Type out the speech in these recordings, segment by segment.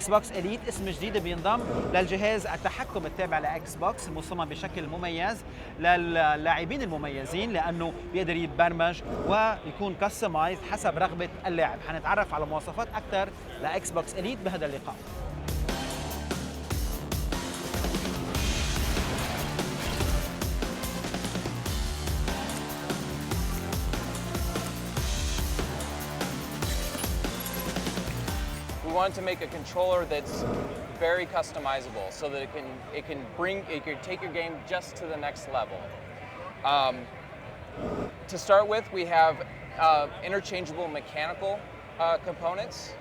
اكس بوكس اليت اسم جديد بينضم للجهاز التحكم التابع لاكس بوكس، مصمم بشكل مميز للاعبين المميزين لانه بيقدر يتبرمج ويكون كستمايز حسب رغبه اللاعب. حنتعرف على مواصفات اكثر لاكس بوكس اليت بهذا اللقاء. We wanted to make a controller that's very customizable, so that it can take your game just to the next level. To start with, we have interchangeable mechanical components.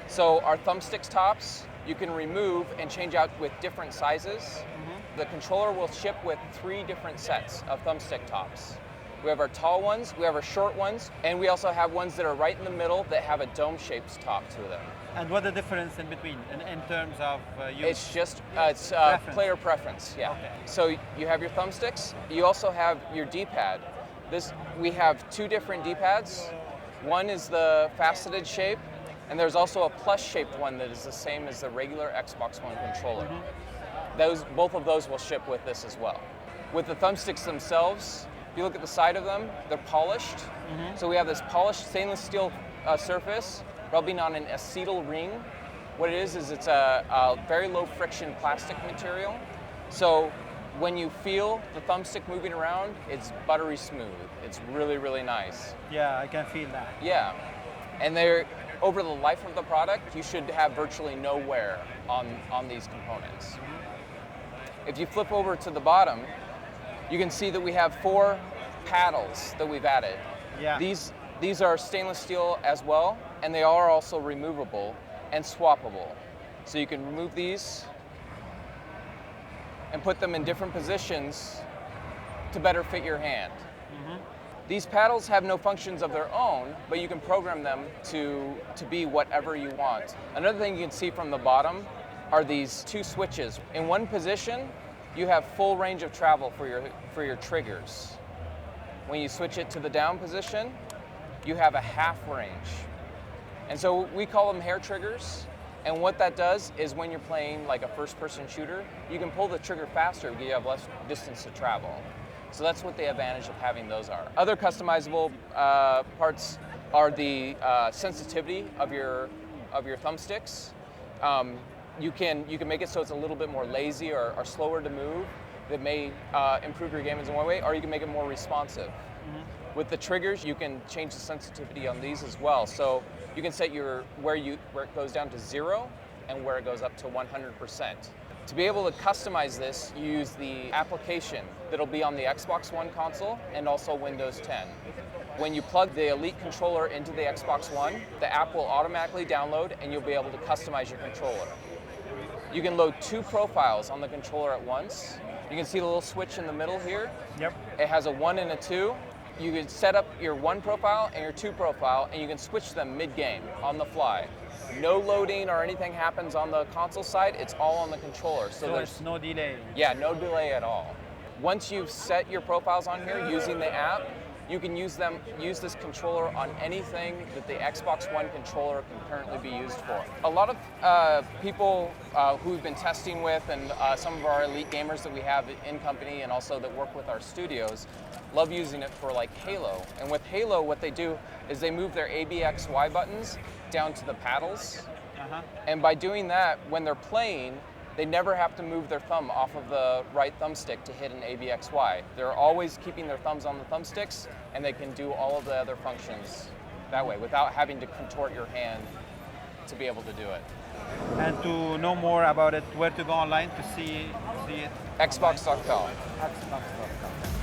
So our thumbsticks tops you can remove and change out with different sizes. The controller will ship with 3 different sets of thumbstick tops. We have our tall ones, we have our short ones, and we also have ones that are right in the middle that have a dome-shaped top to them. And what the difference in between in terms of use? It's just player preference, yeah. Okay. So you have your thumbsticks. You also have your D-pad. We have 2 different D-pads. One is the faceted shape, and there's also a plus-shaped one that is the same as the regular Xbox One controller. Both of those will ship with this as well. With the thumbsticks themselves, if you look at the side of them, they're polished. So we have this polished stainless steel surface rubbing on an acetyl ring. What it is it's a very low friction plastic material. So when you feel the thumbstick moving around, it's buttery smooth. It's really, really nice. Yeah, I can feel that. Yeah, and they're over the life of the product, you should have virtually no wear on these components. If you flip over to the bottom, you can see that we have 4 paddles that we've added. Yeah. These are stainless steel as well, and they are also removable and swappable. So you can remove these and put them in different positions to better fit your hand. These paddles have no functions of their own, but you can program them to be whatever you want. Another thing you can see from the bottom are these 2 switches. In one position, you have full range of travel for your triggers. When you switch it to the down position, you have a half range. And so we call them hair triggers. And what that does is when you're playing like a first-person shooter, you can pull the trigger faster because you have less distance to travel. So that's what the advantage of having those are. Other customizable parts are the sensitivity of your thumbsticks. You can make it so it's a little bit more lazy or slower to move. That may improve your game in one way, or you can make it more responsive. With the triggers, you can change the sensitivity on these as well. So you can set where it goes down to 0 and where it goes up to 100%. To be able to customize this, you use the application that'll be on the Xbox One console and also Windows 10. When you plug the Elite controller into the Xbox One, the app will automatically download and you'll be able to customize your controller. You can load 2 profiles on the controller at once. You can see the little switch in the middle here. Yep. It has a 1 and a 2. You can set up your 1 profile and your 2 profile, and you can switch them mid-game on the fly. No loading or anything happens on the console side. It's all on the controller. So there's no delay. Yeah, no delay at all. Once you've set your profiles on here using the app, you can use this controller on anything that the Xbox One controller can currently be used for. A lot of people who we've been testing with and some of our elite gamers that we have in company and also that work with our studios love using it for like Halo. And with Halo, what they do is they move their ABXY buttons down to the paddles. And by doing that, when they're playing, they never have to move their thumb off of the right thumbstick to hit an ABXY. They're always keeping their thumbs on the thumbsticks, and they can do all of the other functions that way without having to contort your hand to be able to do it. And to know more about it, where to go online to see it? Xbox.com. Xbox.com.